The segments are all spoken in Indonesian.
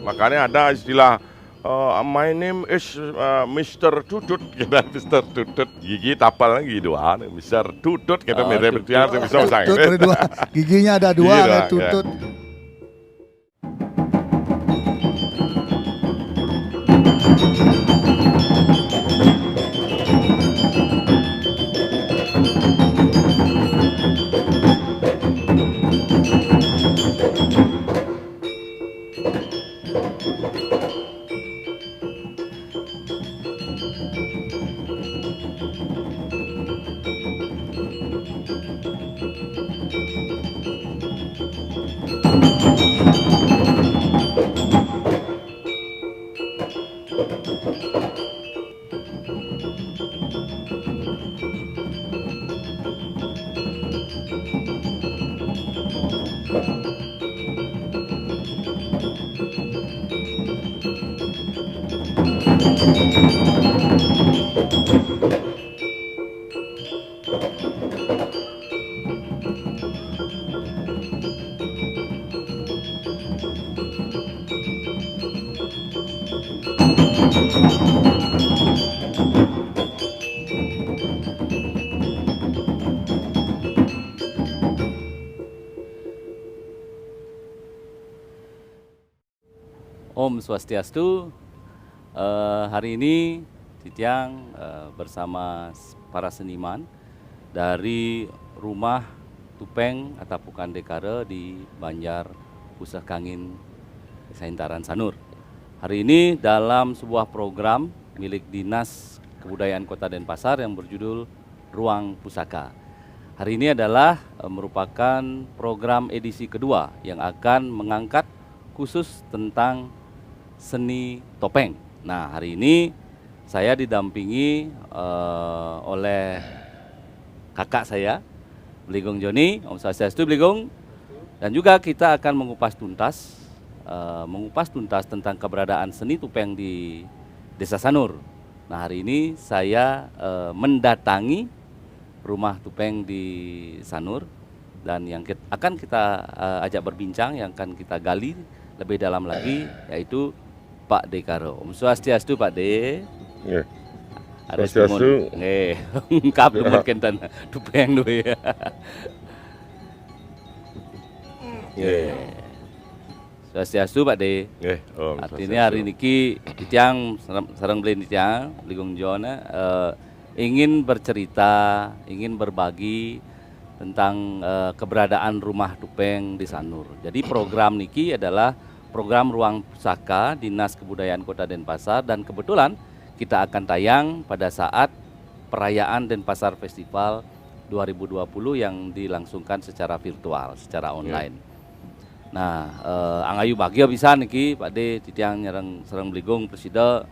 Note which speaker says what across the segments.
Speaker 1: Makanya ada istilah my name is Mr. Tutut, kita Mr. Tutut, gigi tapal lagi dua, Mr. Tutut kita mirip itu yang bisa usang.
Speaker 2: Tutut ada dua, giginya ada dua,
Speaker 1: Gigi
Speaker 2: ada
Speaker 1: doang,
Speaker 2: tutut.
Speaker 3: Om Swastiastu. Hari ini Titiang bersama para seniman dari Rumah Tupeng atau Pukan Dekare di Banjar Pusakangin Saintaran Sanur. Hari ini dalam sebuah program milik Dinas Kebudayaan Kota Denpasar yang berjudul Ruang Pusaka. Hari ini adalah merupakan program edisi kedua yang akan mengangkat khusus tentang seni topeng. Nah, hari ini saya didampingi oleh kakak saya, Beligong Joni, Om Swastiastu Beligong, dan juga kita akan mengupas tuntas tentang keberadaan seni topeng di Desa Sanur. Nah, hari ini saya mendatangi rumah topeng di Sanur, dan yang akan kita ajak berbincang, yang akan kita gali lebih dalam lagi, yaitu Pak Dekare. Om Swastiastu Pak De.
Speaker 1: Nggih.
Speaker 3: Harus
Speaker 1: Swastiastu.
Speaker 3: Nggih, lengkap lumun kenten tupeng dulu ya.
Speaker 1: Nggih.
Speaker 3: Swastiastu Pak De.
Speaker 1: Nggih, Om.
Speaker 3: Artinya hari niki Titiang sareng beli Titiang, Beligong Jon ingin bercerita, ingin berbagi tentang keberadaan rumah tupeng di Sanur. Jadi program niki adalah program Ruang Pusaka Dinas Kebudayaan Kota Denpasar, dan kebetulan kita akan tayang pada saat perayaan Denpasar Festival 2020 yang dilangsungkan secara virtual, secara online. Nah, angayu bahagia bisa niki Pak De, Titiang nyerang serang Beligong Presida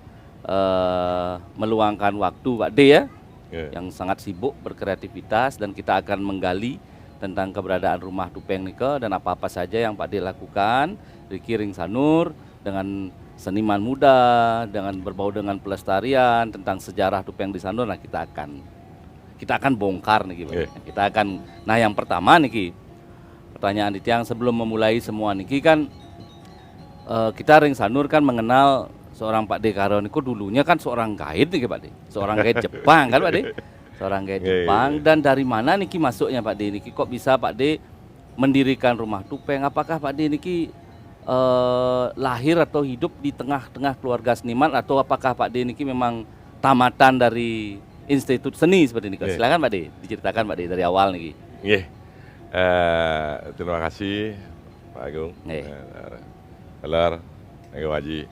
Speaker 3: meluangkan waktu Pak De ya, yang sangat sibuk berkreativitas, dan kita akan menggali tentang keberadaan rumah tupeng nika dan apa-apa saja yang Pak De lakukan di Kiring Sanur dengan seniman muda, dengan berbau dengan pelestarian tentang sejarah tupeng di Sanur. Nah, kita akan bongkar niki, kita akan. Nah, yang pertama niki pertanyaan Titiang sebelum memulai semua niki kan kita Ring Sanur kan mengenal seorang Pak Dekare niku dulunya kan seorang guide nih Pak De, seorang guide Jepang kan Pak De, seorang guide Jepang. Dan dari mana niki masuknya Pak De niki, kok bisa Pak De mendirikan rumah tupeng? Apakah Pak De niki lahir atau hidup di tengah-tengah keluarga seniman, atau apakah Pak De niki memang tamatan dari institut seni seperti ini? Silakan Pak De, diceritakan Pak De dari awal niki.
Speaker 1: Nggih. Terima kasih Pak Agung. Kelar, Haji.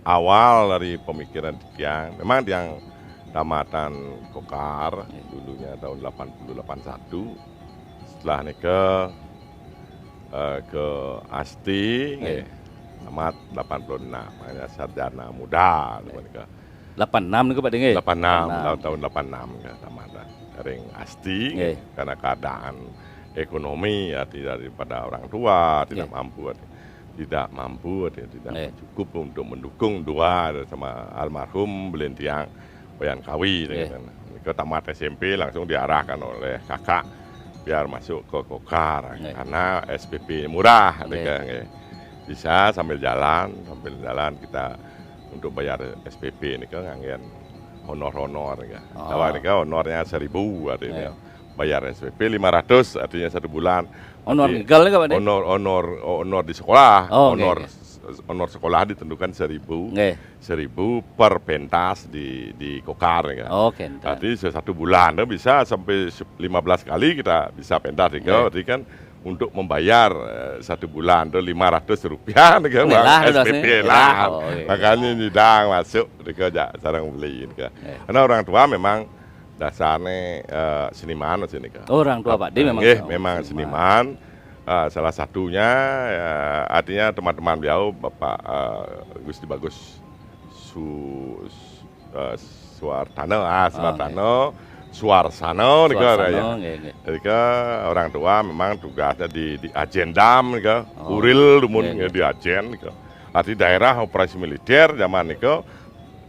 Speaker 1: Awal dari pemikiran Titiang, memang Tiang tamatan Kokar dulunya tahun 80-81. Setelah nikah ke Asti, tamat 86, makanya sarjana muda.
Speaker 3: 86 niku Pak De nggih.
Speaker 1: 86 tahun 86 ya tamatan ring Asti, karena keadaan ekonomi daripada orang tua tidak mampu tidak cukup untuk mendukung dua sama almarhum Belentiang Wayan Kawi ke tamat SMP langsung diarahkan oleh kakak biar masuk ke Kokar karena SPP murah bisa sambil jalan kita untuk bayar SPP ini kan ngangen honor honornya 1.000 artinya bayar SPP 500 artinya 1 bulan.
Speaker 3: Honor legal nggak Pak?
Speaker 1: Honor di sekolah. Honor sekolah ditentukan 1.000 per pentas di Kokar ya. Berarti 1 bulan bisa sampai 15 kali kita bisa pentas berarti kan untuk membayar 1 bulan itu 500 rupiah nih kan SPP lah. Makanya nidang masuk nih sarang beli karena orang tua memang dasarnya seniman sini kan.
Speaker 3: Orang tua Pak D
Speaker 1: memang seniman. Salah satunya artinya teman-teman beliau Bapak Gusti Bagus Suarsano jadi orang tua memang tugasnya di agendam uril dumun di agen arti daerah operasi militer zaman itu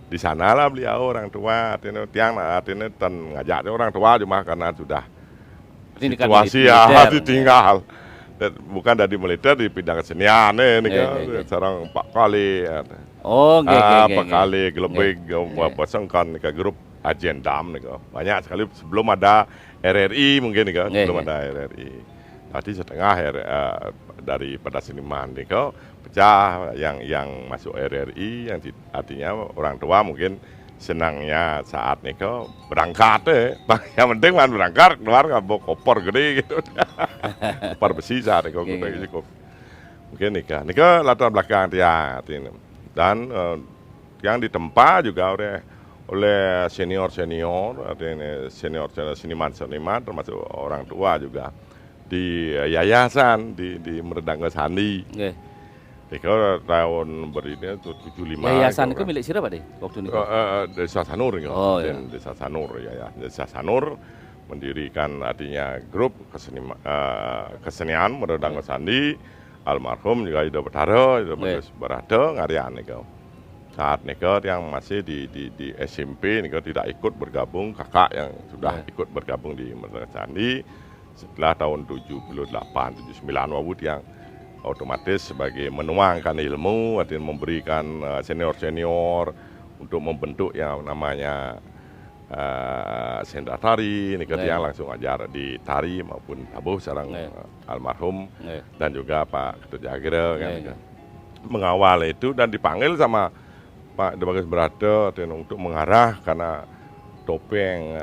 Speaker 1: di sana lah beliau orang tua artinya ngajak orang tua cuma karena sudah situasi ditinggal bukan dari militer di bidang kesenian sekarang 4 kali kali lebih pasangkan ke grup agendam banyak sekali sebelum ada RRI mungkin sebelum ada RRI tadi setengah daripada seniman pecah yang masuk RRI yang artinya orang tua mungkin senangnya saat berangkat yang penting kan berangkat keluar nggak bawa koper gede gitu koper besi saat mungkin nikah latar belakang dia dan yang ditempa juga oleh senior seniman termasuk orang tua juga di yayasan di Meredang Sandi. Tahun berinya 75.
Speaker 3: Yayasan itu milik siapa deh waktu itu?
Speaker 1: Desa Sanur Desa Sanur Desa Sanur mendirikan artinya grup kesenian Meredang Sandi almarhum juga Ido Betaro berada ngarian saat yang masih di SMP tidak ikut bergabung kakak yang sudah ikut bergabung di Meredang Sandi setelah tahun 78 79 wabut yang otomatis sebagai menuangkan ilmu, artinya memberikan senior-senior untuk membentuk yang namanya sendra tari, yang langsung ajar di tari maupun tabuh sarang almarhum dan juga Pak Ketut Jagre mengawal itu dan dipanggil sama Pak Bagus Berada untuk mengarah karena topeng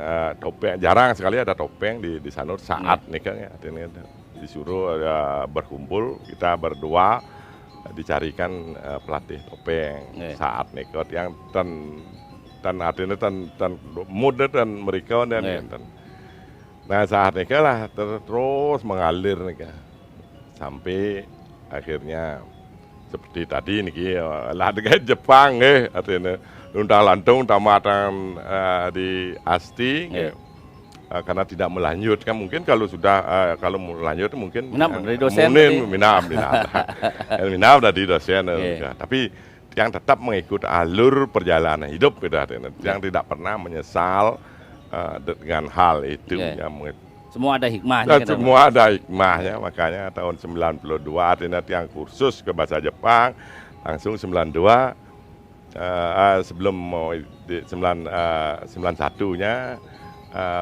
Speaker 1: jarang sekali ada topeng di Sanur saat artinya disuruh berkumpul kita berdua dicarikan pelatih topeng saat nekot yang artinya muda dan mereka nah saat nekot lah terus mengalir sampai akhirnya seperti tadi lah dengan Jepang artinya undang lantung tamatan di Asti karena tidak melanjutkan mungkin kalau sudah kalau melanjut mungkin
Speaker 3: dari dosen
Speaker 1: minam dari dosen tapi yang tetap mengikuti alur perjalanan hidup yang tidak pernah menyesal dengan hal itu
Speaker 3: semua ada hikmahnya
Speaker 1: semua ada hikmahnya makanya tahun 92 artinya yang kursus ke bahasa Jepang langsung 92 sebelum 91-nya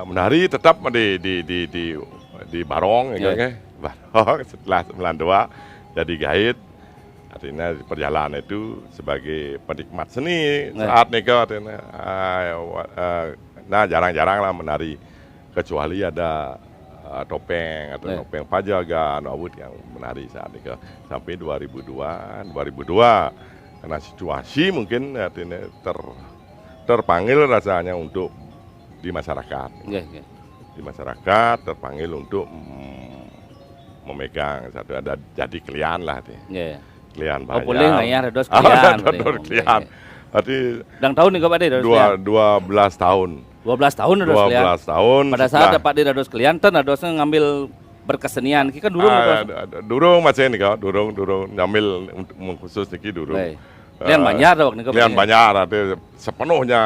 Speaker 1: menari tetap di Barong Barong setelah 92 jadi guide artinya perjalanan itu sebagai penikmat seni saat artinya jarang-jarang lah menari kecuali ada topeng atau topeng pajaga awut yang menari saat itu sampai 2002 karena situasi mungkin artinya terpanggil rasanya untuk di masyarakat. Di masyarakat terpanggil untuk memegang satu ada jadi klien lah klien banyak.
Speaker 3: Boleh nggak ya redos klien?
Speaker 1: Klien. Berarti
Speaker 3: Dang tahun nih Pak De redos klien?
Speaker 1: 12 tahun.
Speaker 3: 12 tahun redos klien.
Speaker 1: 12 tahun.
Speaker 3: Pada saat Pak De redos klien, redosnya ngambil berkesenian kita durung
Speaker 1: durung macam ni kau durung nyamil untuk khusus niki durung.
Speaker 3: Lian banyak dah waktu ni.
Speaker 1: Lian banyak ada sepenuhnya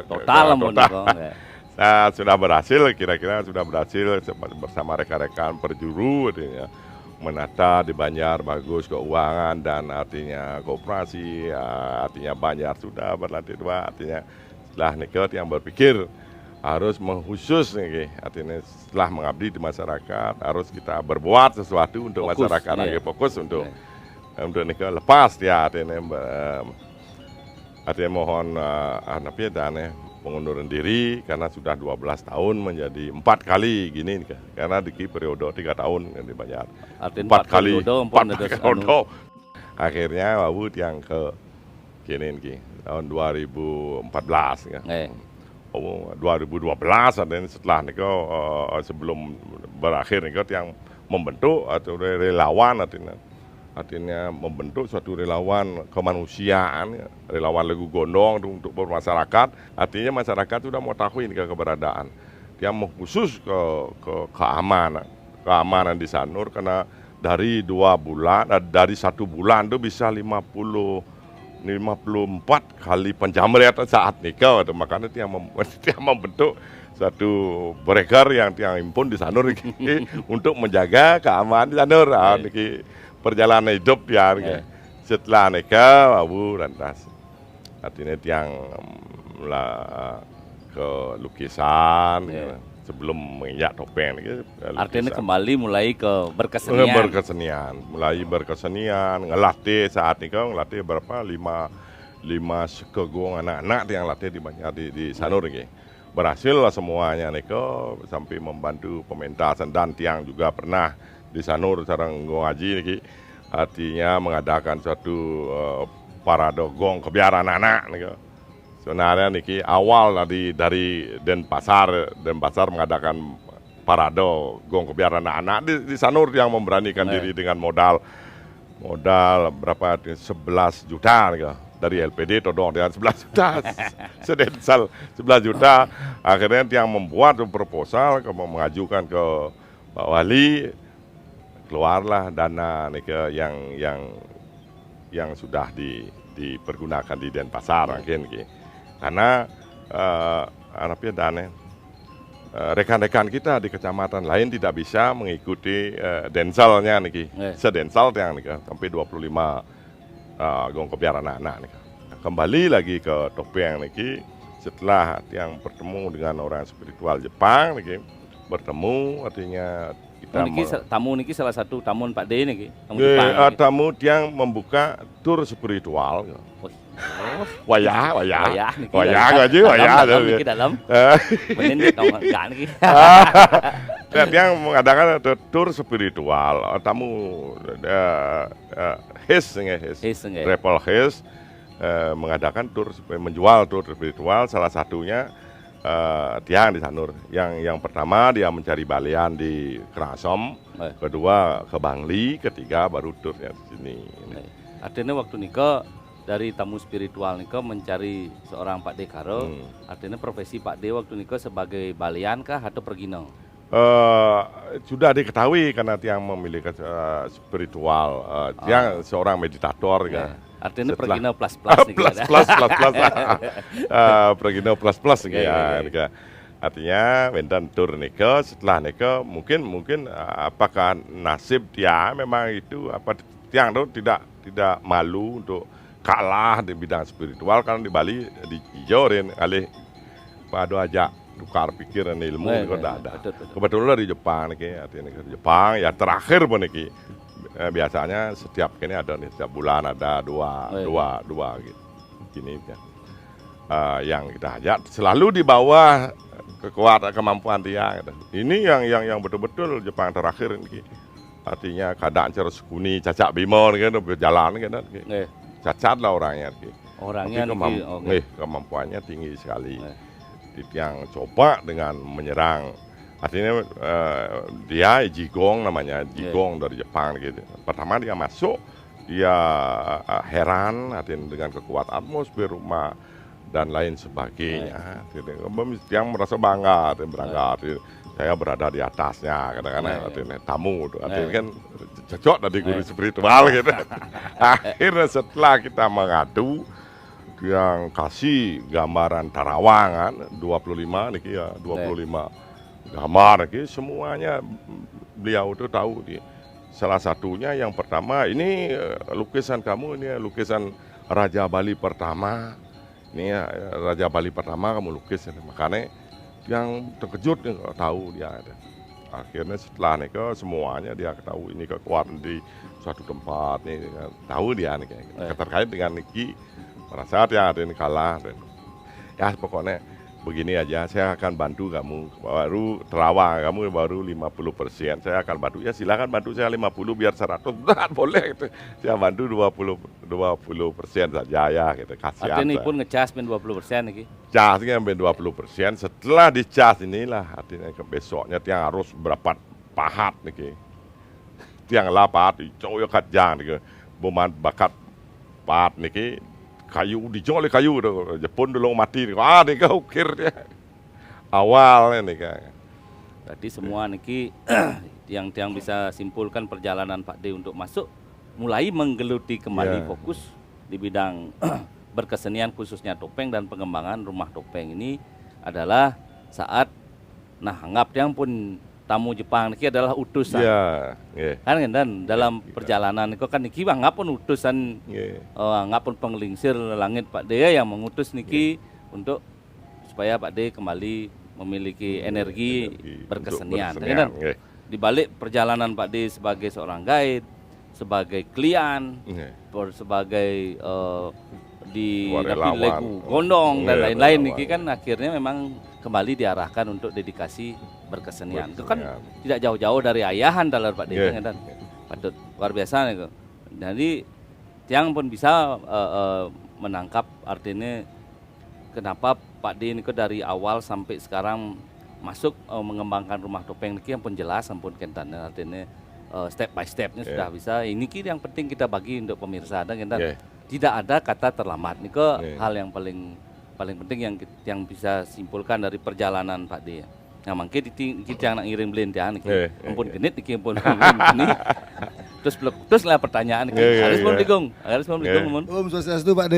Speaker 3: total
Speaker 1: sudah berhasil kira-kira sudah berhasil bersama rekan-rekan perjuru artinya menata di Banjar bagus keuangan dan artinya koperasi artinya Banjar sudah berlantai 2 artinya setelah nikah yang berpikir harus mengkhusus nih artinya setelah mengabdi di masyarakat harus kita berbuat sesuatu untuk fokus, masyarakat lagi fokus untuk nikah lepas ya artinya mohon pengunduran diri karena sudah 12 tahun menjadi 4 kali gini karena di periode 3 tahun di Banjar. 4 kali akhirnya wabut yang ke kini tahun 2014 ya. 2012 dan setelah nikah sebelum berakhir nikah yang membentuk atau relawan artinya membentuk suatu relawan kemanusiaan, relawan Legu Gondong untuk bermasyarakat. Artinya masyarakat sudah mau tahu ini keberadaan. Dia mau khusus ke keamanan di Sanur karena dari 2 bulan, dari 1 bulan itu bisa 54 kali penjamretan saat nikah. Makanya dia membentuk satu beregar yang impun di Sanur untuk menjaga keamanan di Sanur. Perjalanan hidup ya, setelah nikah, abu lantas, artinya yang ke lukisan, sebelum menginjak topeng,
Speaker 3: artinya kembali mulai ke berkesenian,
Speaker 1: mulai berkesenian, ngelatih saat nikah, ngelatih berapa 5 sekegong anak-anak yang latih di Sanur berhasil lah semuanya nikah sampai membantu pementasan dan tiang juga pernah di Sanur sareng ngaji niki artinya mengadakan suatu parade gong kebiaran anak niki. Sebenarnya niki awal dari Denpasar mengadakan parade gong kebiaran anak di Sanur yang memberanikan diri dengan modal berapa 11 juta niki. Dari LPD todong dengan 11 juta sedensal 11 juta akhirnya yang membuat proposal mengajukan ke Pak Wali keluarlah dana nika yang sudah dipergunakan di Denpasar mungkin karena rekan-rekan kita di kecamatan lain tidak bisa mengikuti densalnya niki sedensal yang nika sampai 25 gong kebiaran anak nika. Kembali lagi ke topeng niki setelah yang bertemu dengan orang spiritual Jepang niki bertemu artinya
Speaker 3: tamu niki salah satu tamu Pak D niki.
Speaker 1: Tamu yang membuka tur spiritual. Wayah gaji
Speaker 3: dalam. Benin tahu enggak niki.
Speaker 1: Yang mengadakan tur spiritual. Tamu Travel His mengadakan tur menjual tur spiritual salah satunya tiang di Sanur. Yang pertama dia mencari balian di Kerasom, kedua ke Bangli, ketiga baru turnya di sini.
Speaker 3: Artinya waktu nikah dari tamu spiritual nikah mencari seorang Pak D Karo, artinya profesi Pak D waktu nikah sebagai balian kah atau pergino?
Speaker 1: Sudah diketahui karena tiang memiliki spiritual, tiang seorang meditator kan.
Speaker 3: Artinya pergino plus
Speaker 1: pergino plus ya. Artinya mentan tur nikah setelah nikah mungkin apakah nasib dia memang itu apa tiang itu tidak malu untuk kalah di bidang spiritual karena di Bali dijorin alih padu aja tukar pikiran ilmu itu ada. Kebetulan di Jepang nih, artinya di Jepang ya terakhir pun nih biasanya setiap kini ada nih setiap bulan ada dua gitu. Gini ya. Yang kita ajak selalu di bawah kekuatan kemampuan dia. Gitu. Ini yang betul-betul Jepang terakhir nih. Artinya keadaan cerus kuni cacak bimor gitu berjalan gitu. Cacat lah orangnya.
Speaker 3: Orangnya
Speaker 1: kemampuannya tinggi sekali. Yang coba dengan menyerang artinya dia jigong namanya jigong dari Jepang gitu. Pertama dia masuk dia heran artinya dengan kekuatan atmosfer rumah dan lain sebagainya. Yang merasa bangga saya berada di atasnya kadang-kadang artinya tamu tuh artinya
Speaker 3: Nah.
Speaker 1: kan cocok tadi guru spiritual gitu. Akhirnya setelah kita mengadu yang kasih gambaran tarawangan 25 niki ya 25 gambar niki semuanya beliau tuh tahu di salah satunya yang pertama ini lukisan kamu ini lukisan Raja Bali pertama ini ya, Raja Bali pertama kamu lukis makanya yang terkejut nih tahu dia ada. Akhirnya setelah nikah semuanya dia tahu ini kekuatan di suatu tempat nih tahu dia nih terkait dengan Niki pada saat yang ada ini kalah dan ya pokoknya begini aja saya akan bantu kamu baru terawang kamu baru 50% saya akan bantu ya silakan bantu saya 50 biar 100 nah, boleh gitu. Saya bantu 20% saja ya gitu kasihan
Speaker 3: Artinya ini pun ngecas men 20% nih.
Speaker 1: casnya sampai 20%. Setelah dicas inilah artinya ke besoknya tiang harus berapa pahat nih tiang lapat dicoyok kajang nih boman bakat pahat nih kayu dijolek kayu Jepun dulu mati nih ukir dia awalnya nih
Speaker 3: Berarti semua niki yang bisa simpulkan perjalanan Pak D untuk masuk mulai menggeluti kembali fokus di bidang berkesenian khususnya topeng dan pengembangan rumah topeng ini adalah saat anggap yang pun tamu Jepang niki adalah utusan. Kan dan dalam perjalanan itu kan niki anggap pun utusan anggap pun penglingsir langit Pak D yang mengutus niki untuk supaya Pak D kembali memiliki energi berkesenian. Dan di balik perjalanan Pak D sebagai seorang guide, sebagai klien, sebagai di Legu Gondong dan lain-lain niki kan akhirnya memang kembali diarahkan untuk dedikasi berkesenian. Itu kan tidak jauh-jauh dari ayahan dalam Pak D dan patut luar biasa nih. Jadi tiang pun bisa menangkap artinya kenapa Pak D ini dari awal sampai sekarang masuk mengembangkan rumah topeng niki yang pun jelas ampun kentan artinya step by stepnya sudah bisa. Ini yang penting kita bagi untuk pemirsa dan tidak ada kata terlambat. Ini hal yang paling penting yang bisa simpulkan dari perjalanan Pak D. Nah, mungkin kita nak ngirim belintian niki. Ampun genit niki ampun ini. Terus lah pertanyaan niki. Harus pun digong. Mun.
Speaker 2: Om Swastiastu Pak D.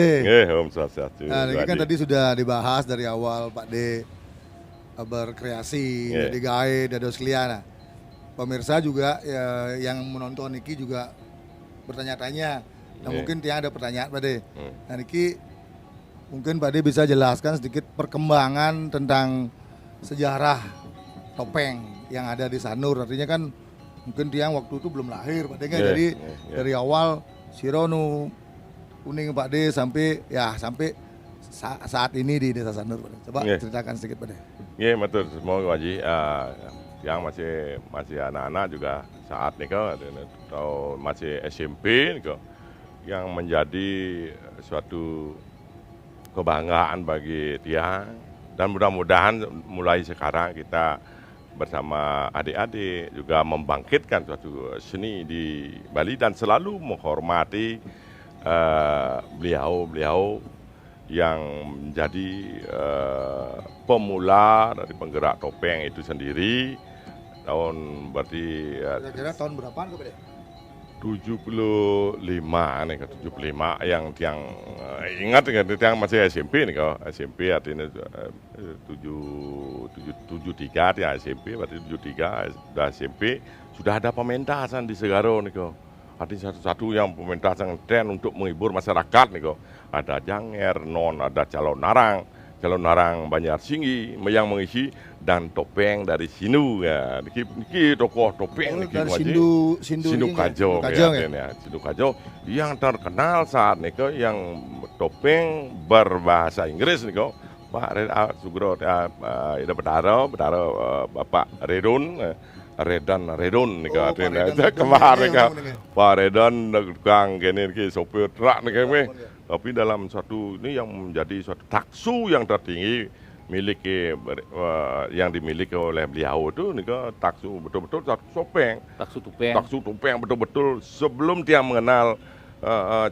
Speaker 1: Om Swastiastu.
Speaker 2: Nah, ini kan tadi sudah dibahas dari awal Pak D berkreasi, jadi guide, ada sekalian. Pemirsa juga yang menonton niki juga bertanya-tanya. Nah, mungkin tiang ada pertanyaan Pak D. Nah, niki mungkin Pak D bisa jelaskan sedikit perkembangan tentang sejarah topeng yang ada di Sanur. Artinya kan mungkin tiang waktu itu belum lahir Pak D kan. Jadi dari awal Sironu kuning Pak D sampai saat ini di Desa Sanur. Coba ceritakan sedikit Pak D.
Speaker 1: Iya betul semua Waji. Yang masih anak-anak juga saat nih atau masih SMP nih yang menjadi suatu kebanggaan bagi tiang dan mudah-mudahan mulai sekarang kita bersama adik-adik juga membangkitkan suatu seni di Bali dan selalu menghormati beliau yang menjadi pemula dari penggerak topeng itu sendiri tahun berarti
Speaker 2: kira-kira tahun berapaan Pak D?
Speaker 1: 75 nih 75 yang ingat yang masih SMP nih SMP artinya 73 ya SMP berarti 73 sudah SMP sudah ada pementasan di Segaro nih artinya satu-satu yang pementasan tren untuk menghibur masyarakat nih ada janger ada calon narang Banjar Singgi yang mengisi dan topeng dari Sinu ya niki tokoh topeng niki Sindu Kajo ya Sindu Kajo yang terkenal saat niko yang topeng berbahasa Inggris niko Pak Sugro ada Betaro Bapak Redon niko kemarin Pak Redon kang gini niki sopir truk niki tapi dalam suatu ini yang menjadi suatu taksu yang tertinggi yang dimiliki oleh beliau itu nih taksu betul-betul taksu topeng betul-betul sebelum dia mengenal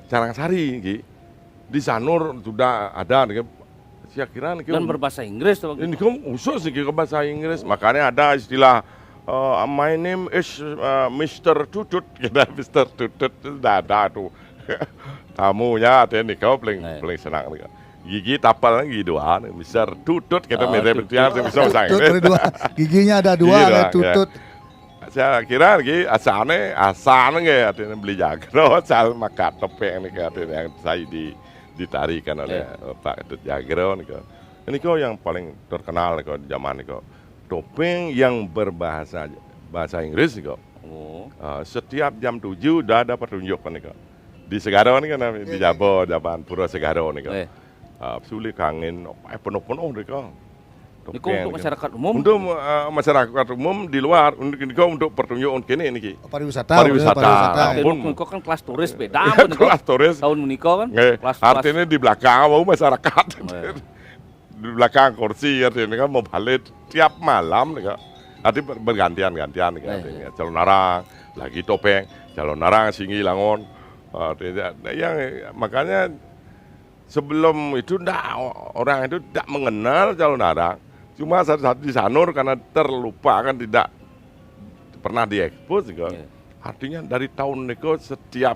Speaker 1: Carangsari di Sanur sudah ada saya kira
Speaker 3: Dan berbahasa Inggris tuh.
Speaker 1: ini kan khusus sih ke bahasa Inggris, makanya ada istilah my name is Mr. Tutut, kita Mr. Tutut sudah ada tuh tamunya ada nih kau paling senang nih. Gigi tapal lagi dua, Mr. Tutut kita mirip dia bisa bahasa Inggris.
Speaker 2: Giginya ada dua, kayak tutut.
Speaker 1: Saya kira lagi asalnya kayak artinya beli jagro, asal makan topeng nih kayak yang saya ditarikan oleh Pak Ketut Jagro nih kok. Ini kok yang paling terkenal kok di zaman ini kok. Topeng yang berbahasa Inggris nih kok. Setiap jam 7 udah ada pertunjukan nih kok. Di Segaro nih kan di Jaban Pura Segaro nih kok. Sulit kangen, penuh-penuh nih kok.
Speaker 3: Ini untuk masyarakat umum?
Speaker 1: Untuk masyarakat umum di luar, untuk pertunjukan kini ini ki.
Speaker 2: Pariwisata.
Speaker 3: Ampun, kok kan kelas turis beda.
Speaker 1: Kelas turis.
Speaker 3: Tahun menikah kan?
Speaker 1: Artinya di belakang mau masyarakat. Di belakang kursi artinya kan mau balik tiap malam nih kak. Artinya bergantian-gantian nih kak. Calon narang, lagi topeng, calon narang Singgi Langon. Yang makanya sebelum itu orang itu tidak mengenal calon narang. Cuma satu di Sanur karena terlupa kan tidak pernah diekspos juga. Artinya dari tahun itu setiap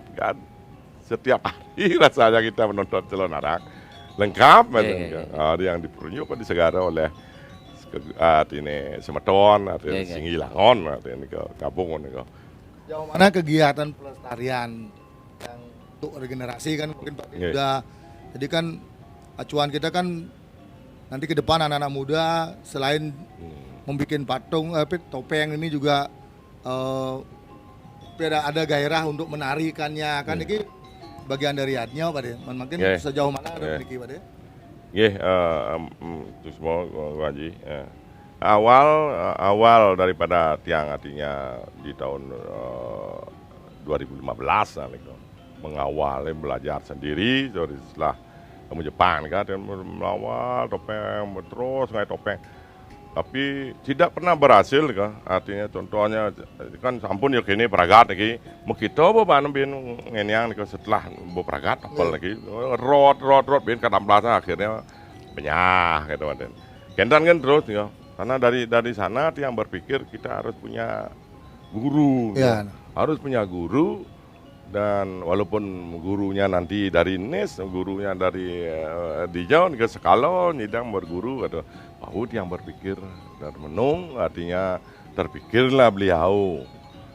Speaker 1: hari rasanya kita menonton calon narang lengkap. Yang diperunjukkan di Segara oleh ini Semeton, Singgi Langon, ini ke Kampung ini.
Speaker 2: Jauh mana kegiatan pelestarian yang untuk regenerasi kan mungkin Pak sudah. Jadi kan acuan kita kan nanti ke depan anak-anak muda selain membuat patung, topeng ini juga ada gairah untuk menarikannya kan ini bagian dari adnya Pak De. Mungkin sejauh mana ada memiliki Pak De?
Speaker 1: Itu semua Haji. Awal daripada tiang artinya di tahun 2015 mengawali belajar sendiri dari setelah kamu Jepang kan dan melawal topeng terus ngai topeng tapi tidak pernah berhasil kan artinya contohnya kan sampun ya kini peragat lagi mau kita bawa bin ngenyang setelah bawa peragat apel lagi rot bin kadang plaza akhirnya penyah gitu kan kendan kan terus ya karena dari sana yang berpikir kita harus punya guru harus punya guru. Dan walaupun gurunya nanti dari NIS, gurunya dari Dijau ke Sekalon, nyidang berguru atau Paut yang berpikir dan menung, artinya terpikirlah beliau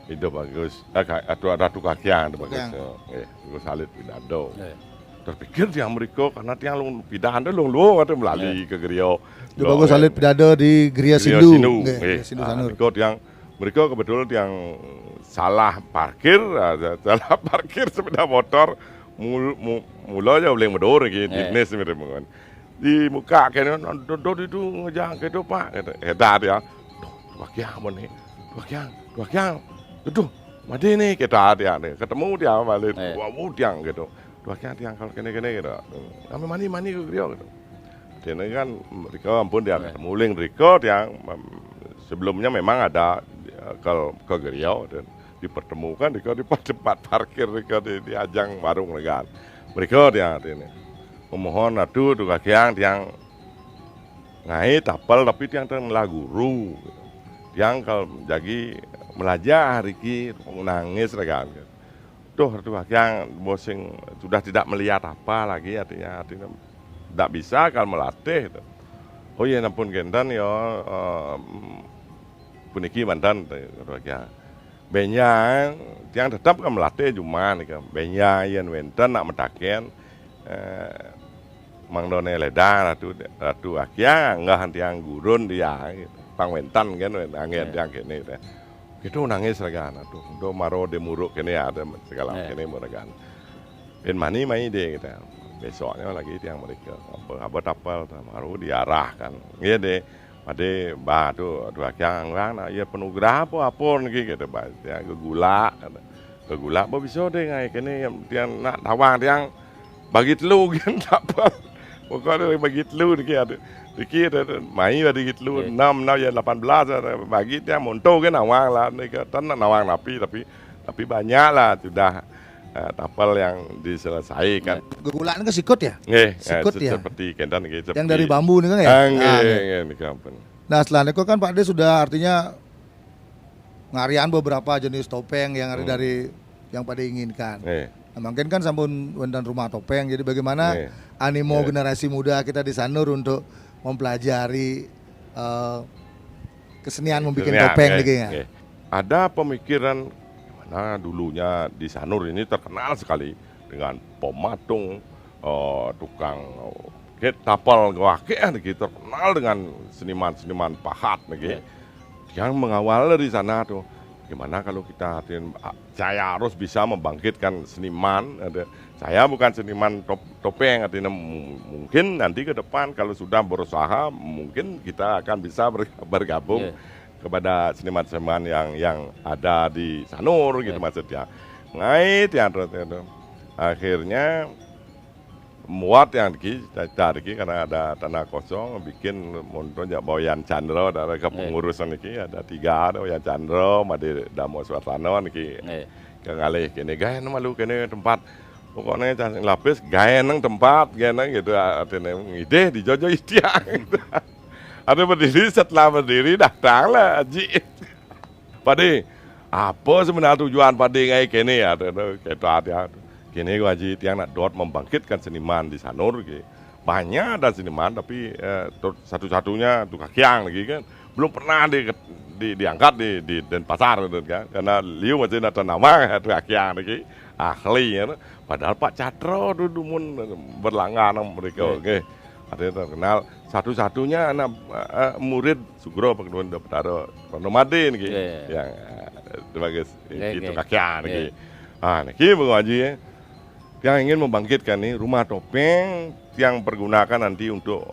Speaker 1: itu bagus. Atau Ratu Kakian itu bagus. Bagus Salit Pidado. Terpikir tiang mereka karena tiang lu pindahan dulu atau melalui ke Griyo.
Speaker 2: Itu bagus Salit Pidado di Griya Sindu.
Speaker 1: Sanur. Mereka kebetulan yang salah parkir sepeda motor mulanya boleh medor gitu dinas mirip di muka kayaknya dodot itu ngejang gitu Pak kata hebat ya dua kiang itu mati nih kita dia ketemu dia balik tiang gitu dua tiang kalau kene gitu kami mani ke Rio gitu dia kan mereka ampun dia ketemu ling Riko yang sebelumnya memang ada ke Griau dan dipertemukan di tempat parkir di ajang warung legal. Mereka dia ini memohon aduh kakiang yang ngai tapal tapi yang telah guru yang kalau jadi belajar iki nangis legal. Tuh kakiang bosing sudah tidak melihat apa lagi artinya tidak bisa kalau melatih. Oh iya ampun gendan ya puniki mantan ya benya yang tetap kan melatih cuma nih kan benya yang wenten nak metaken mangdone leda ratu akhia nggak hanti yang gurun dia pang wentan kan angin yang kene itu nangis regan tuh do maro demuruk kene ada segala kene muragan ben mani mai deh kita besoknya lagi tiang mereka apa baru diarahkan iya deh Ade bah tu dua kiang lang ya penuh gerapa apa gitu bah yang gula apa bisa deh ngai kene yang nak tawang yang bagi telu kan tak apa pokoknya bagi telu dikit mai bagi telu 6 ya 18 bagi dia monto kan nawang lah nih kan nawang tapi banyak lah sudah tapal yang diselesaikan.
Speaker 2: Gegulaan ke sikut ya?
Speaker 1: Nggih,
Speaker 2: Sikut ya?
Speaker 1: seperti kendan nggih.
Speaker 2: Yang dari bambu nih kan ya?
Speaker 1: Nggih, nika pun.
Speaker 2: Nah setelah itu kan Pak De sudah artinya ngarian beberapa jenis topeng yang ada dari yang Pak De inginkan. Nah, mungkin kan sampun wonten rumah topeng. Jadi bagaimana animo generasi muda kita di Sanur untuk mempelajari kesenian membuat topeng nih ya?
Speaker 1: Ada pemikiran mana dulunya di Sanur ini terkenal sekali dengan pematung, tukang tapal wake gitu, terkenal dengan seniman-seniman pahat nih, yang mengawal dari sana tuh. Gimana kalau kita saya harus bisa membangkitkan seniman. Saya bukan seniman topeng, artinya mungkin nanti ke depan kalau sudah berusaha mungkin kita akan bisa bergabung kepada seniman-seniman yang ada di Sanur gitu maksudnya. Ngait yang akhirnya muat yang dari karena ada tanah kosong bikin montonya Boyan Chandra dari kepengurusan iki ada 3 ada Boyan Chandra Made Damo Suartano niki ngalih kene gawe malu kene tempat pokoknya cacing lapis gawe nang tempat gawe nang gitu artinya ide di Jojo Idia gitu. Ada berdiri, setelah berdiri datanglah Haji. Pade, apa sebenarnya tujuan Pade kayak gini ya? Kita gini gua Haji, yang nak dot membangkitkan seniman di Sanur. Banyak ada seniman, tapi satu-satunya tukang kiang lagi kan. Belum pernah diangkat di Denpasar kan. Karena liu masih ada nama tukang kiang lagi. Ahli ya. Padahal Pak Catro dulu berlangganan mereka. Artinya terkenal satu-satunya anak murid Sugro Pengetahuan Betara Ronomade nih, yang sebagai itu kakian nih. Niki Bung Haji yang ingin membangkitkan nih rumah topeng yang pergunakan nanti untuk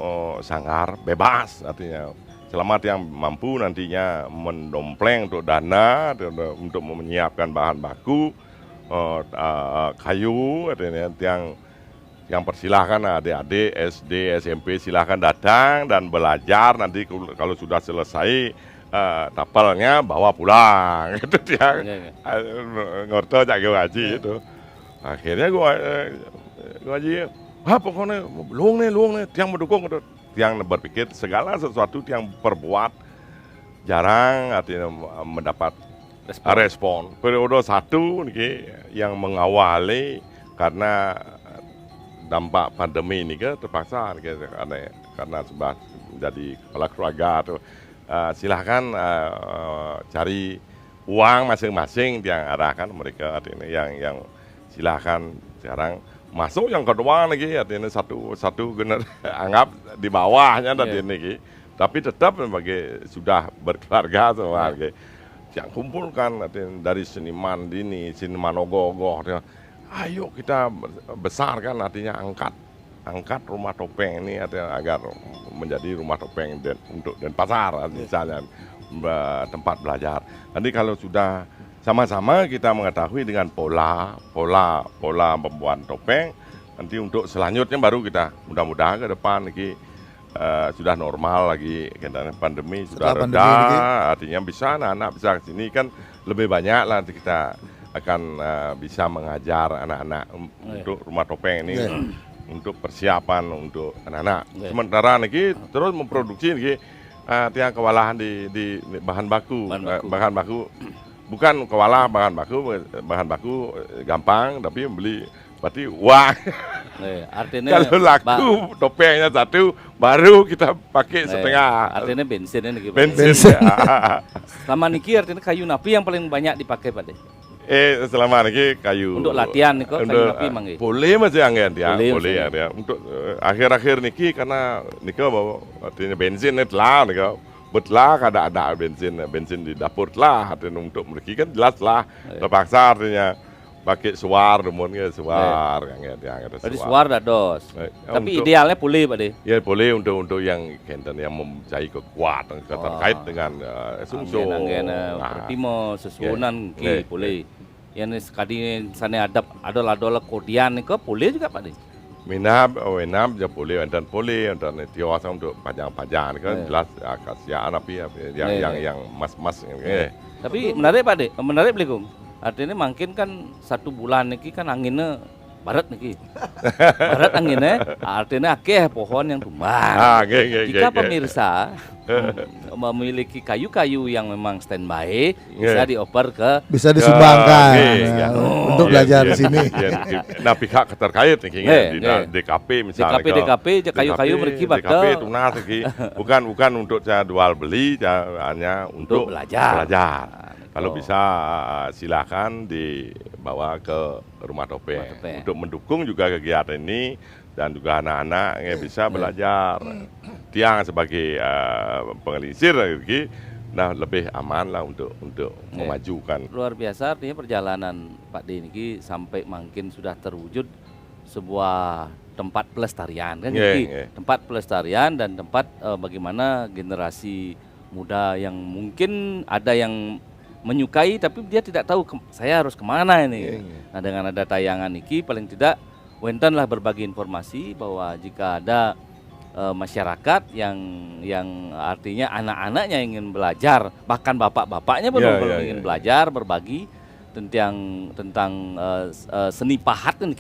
Speaker 1: sanggar bebas, artinya selamat yang mampu nantinya mendompleng untuk dana untuk menyiapkan bahan baku kayu, artinya yang persilahkan adik-adik SD, SMP silahkan datang dan belajar. Nanti kalau sudah selesai tapalnya bawa pulang. Itu dia ngorto jago Haji itu. Akhirnya gua Haji, pokoknya luang nih, tiang mendukung itu. Tiang berpikir segala sesuatu yang perbuat jarang artinya mendapat respon. Periode 1 nih yang mengawali karena dampak pandemi ini kan terpaksa karena sudah menjadi kepala keluarga atau silahkan cari uang masing-masing yang arahkan mereka artinya yang silahkan sekarang masuk yang kedua lagi artinya satu anggap di bawahnya tadi ini tapi tetap sebagai sudah berkeluarga semua yang kumpulkan artinya dari seniman ini seniman ogoh-ogoh ayo kita besarkan artinya angkat rumah topeng ini agar menjadi rumah topeng untuk Denpasar misalnya tempat belajar. Nanti kalau sudah sama-sama kita mengetahui dengan pola pembuatan topeng, nanti untuk selanjutnya baru kita mudah-mudahan ke depan lagi sudah normal lagi karena pandemi sudah reda, artinya bisa anak-anak bisa ke sini kan lebih banyak lah nanti kita akan bisa mengajar anak-anak untuk rumah topeng ini untuk persiapan untuk anak-anak. Sementara nih terus memproduksi nih tiang kewalahan di bahan baku. Bahan baku bukan kewalahan bahan baku gampang tapi beli berarti uang.
Speaker 3: Artinya
Speaker 1: kalau laku topengnya satu baru kita pakai setengah.
Speaker 3: Artinya bensin ini.
Speaker 1: Bensin.
Speaker 3: Selama niki artinya kayu napi yang paling banyak dipakai Pak De.
Speaker 1: Selama ini kayu
Speaker 3: untuk latihan nih kok kayu napi mangga.
Speaker 1: Boleh masih angin dia, boleh ya. Untuk akhir-akhir niki karena niki bawa artinya bensin lah niki betlah ada bensin di dapur lah artinya untuk mereka kan jelas lah terpaksa artinya pakai suar demonnya suar angin dia.
Speaker 3: Tadi suar dah dos. Tapi idealnya boleh Pak De. Ya
Speaker 1: boleh untuk yang kenten yang mencari kekuatan terkait dengan sungsung.
Speaker 3: Angin pertimo sesuunan ki boleh. Yang sekali sana ada kodian kok boleh juga Pak De.
Speaker 1: Minab ya boleh dan tiwas untuk pajang-pajang kan jelas akasiaan tapi yang mas-mas.
Speaker 3: Tapi menarik Pak De, menarik Belekung. Artinya mungkin kan 1 bulan niki kan anginnya barat niki. Barat anginnya artinya akeh pohon yang tumbang. Jika pemirsa memiliki kayu-kayu yang memang standby bisa dioper
Speaker 2: bisa disumbangkan untuk belajar di sini.
Speaker 1: Nah pihak terkait nih di DKP misalnya.
Speaker 3: DKP kayu-kayu mereka bakal
Speaker 1: DKP tunas bukan untuk saya jual beli, hanya untuk belajar. Kalau bisa silakan dibawa ke rumah topeng untuk mendukung juga kegiatan ini dan juga anak-anak yang bisa belajar. Tiang sebagai pengelisir nah lebih aman lah untuk memajukan.
Speaker 3: Luar biasa artinya perjalanan Pak D ini sampai mungkin sudah terwujud sebuah tempat pelestarian kan tempat pelestarian dan tempat bagaimana generasi muda yang mungkin ada yang menyukai tapi dia tidak tahu saya harus kemana ini. Nah dengan ada tayangan ini paling tidak wenten lah berbagi informasi bahwa jika ada masyarakat yang artinya anak-anaknya ingin belajar, bahkan bapak-bapaknya pun ingin belajar berbagi tentang seni pahat kan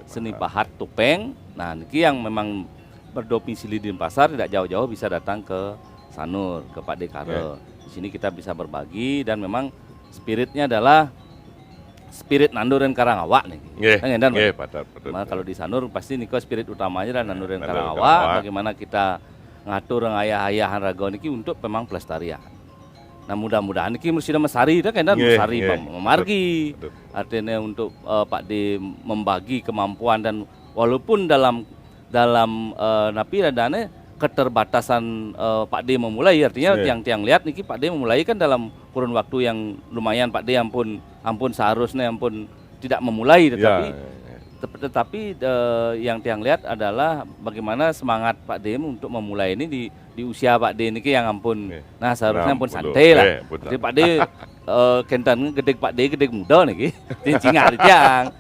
Speaker 3: seni pahat topeng. Nah niki yang memang berdomisili di Denpasar tidak jauh-jauh bisa datang ke Sanur, ke Pak Dekare. Di sini kita bisa berbagi dan memang spiritnya adalah spirit nanduren Karangawak nih. Kalau di Sanur pasti niko spirit utamanya dan nanduren Karangawak. Bagaimana kita ngatur ayah-ayahan raga niki untuk memang pelestarian. Nah mudah-mudahan niki sudah mesari dah kan mesari memargi. Artinya untuk Pak D membagi kemampuan dan walaupun dalam napi adanya keterbatasan Pak D memulai artinya tiang-tiang lihat niki Pak D memulai kan dalam kurun waktu yang lumayan Pak D ampun seharusnya ampun tidak memulai tetapi yang tiang lihat adalah bagaimana semangat Pak D untuk memulai ini di usia Pak D niki yang ampun nah seharusnya ampun santai lah. Jadi Pak D kentan gede Pak D gede muda niki cincingar tiang.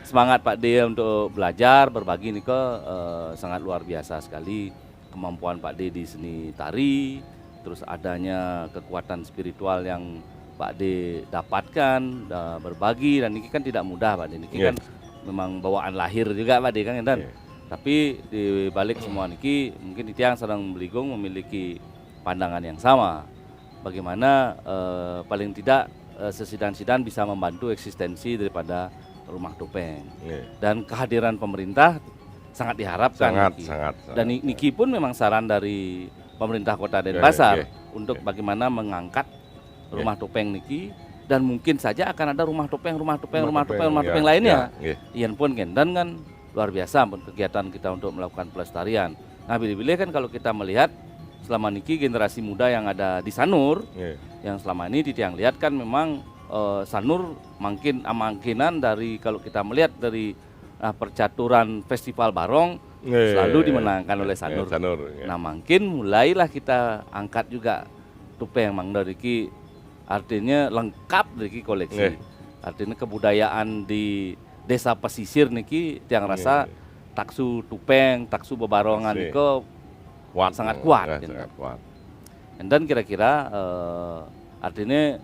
Speaker 3: Semangat Pak D untuk belajar berbagi niko sangat luar biasa sekali. Kemampuan Pak D di seni tari, terus adanya kekuatan spiritual yang Pak D dapatkan, berbagi dan ini kan tidak mudah Pak D. Ini kan memang bawaan lahir juga Pak D kan dan tapi di balik semua niki mungkin tiang sedang beligong memiliki pandangan yang sama. Bagaimana paling tidak sesidan-sidan bisa membantu eksistensi daripada rumah topeng. Dan kehadiran pemerintah sangat diharapkan sangat. Dan niki pun memang saran dari pemerintah Kota Denpasar untuk bagaimana mengangkat rumah topeng niki dan mungkin saja akan ada rumah topeng lainnya. Iyan pun kan dan kan luar biasa pun kegiatan kita untuk melakukan pelestarian. Nah bila-bila kan kalau kita melihat selama niki generasi muda yang ada di Sanur yang selama ini tiang lihat kan memang Sanur kemungkinan dari kalau kita melihat dari percaturan festival barong selalu dimenangkan oleh Sanur. Nah mungkin mulailah kita angkat juga topeng Mang Doriki artinya lengkap dari koleksi. Artinya kebudayaan di desa pesisir niki tiang rasa taksu topeng, taksu bebarongan niko sangat kuat. Dan kira-kira artinya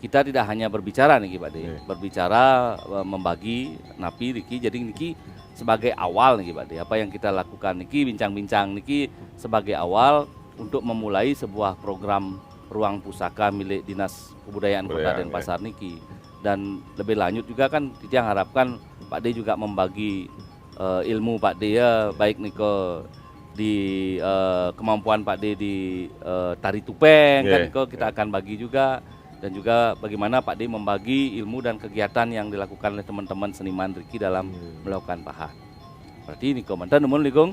Speaker 3: kita tidak hanya berbicara nih Pak D, berbicara membagi napi niki jadi niki sebagai awal nih Pak D. Apa yang kita lakukan niki bincang-bincang niki sebagai awal untuk memulai sebuah program ruang pusaka milik Dinas Kebudayaan Kota Denpasar niki. Dan lebih lanjut juga kan kita harapkan Pak D juga membagi ilmu Pak D ya baik niko di kemampuan Pak D di tari tupeng kan niko kita akan bagi juga. Dan juga bagaimana Pak D membagi ilmu dan kegiatan yang dilakukan oleh teman-teman seniman Riki dalam melakukan pahat. Berarti ini komentar numun Ligong.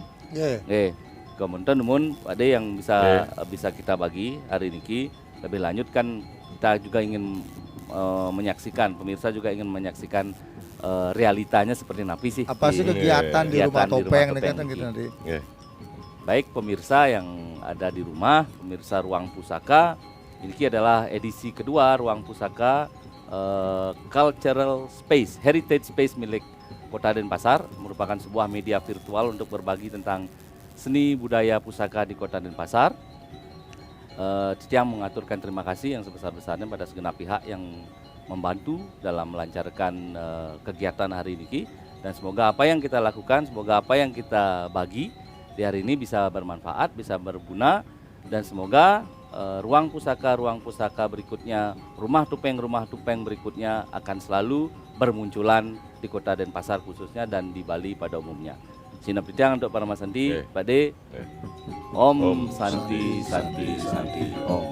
Speaker 3: Komentar numun Pak D yang bisa kita bagi hari ini. Lebih lanjut kan kita juga ingin menyaksikan, pemirsa juga ingin menyaksikan realitanya seperti napi sih.
Speaker 2: Apa sih kegiatan di rumah topeng ini kan gitu nanti.
Speaker 3: Baik pemirsa yang ada di rumah, pemirsa Ruang Pusaka. Ini adalah edisi kedua Ruang Pusaka Cultural Space, Heritage Space milik Kota Denpasar, merupakan sebuah media virtual untuk berbagi tentang seni budaya pusaka di Kota Denpasar. Yang mengaturkan terima kasih yang sebesar-besarnya pada segenap pihak yang membantu dalam melancarkan kegiatan hari ini, dan semoga apa yang kita lakukan, semoga apa yang kita bagi di hari ini bisa bermanfaat, bisa berguna, dan semoga ruang pusaka berikutnya, rumah tupeng berikutnya akan selalu bermunculan di Kota Denpasar khususnya dan di Bali pada umumnya. Sinapitiang untuk para Mas Santi, Pak De. Om Santi Santi Santi Om.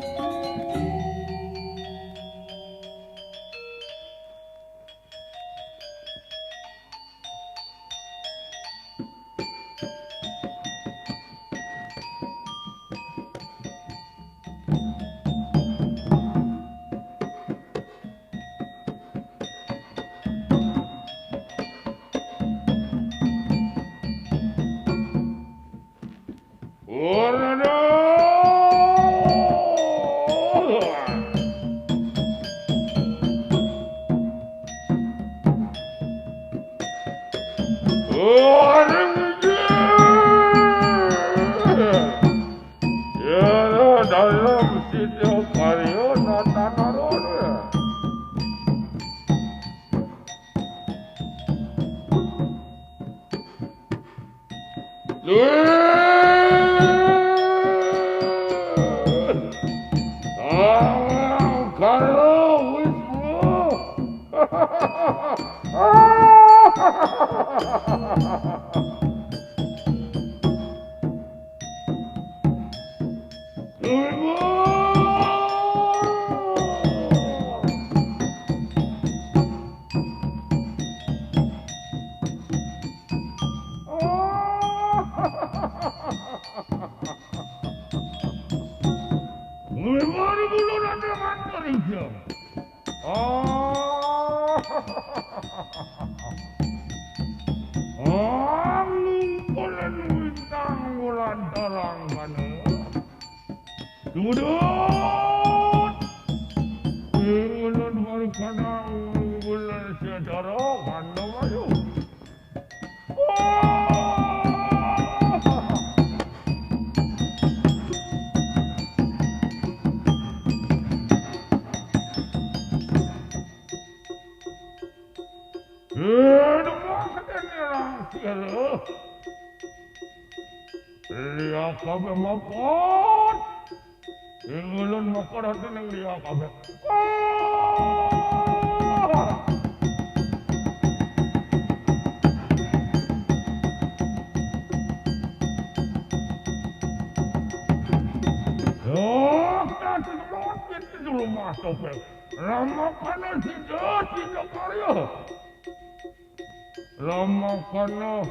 Speaker 1: Ramakana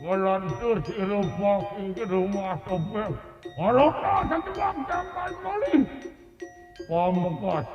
Speaker 1: ngelantur si Rupak ke rumah topeng. Kalau tak satu bang jamban balik. Pamekas.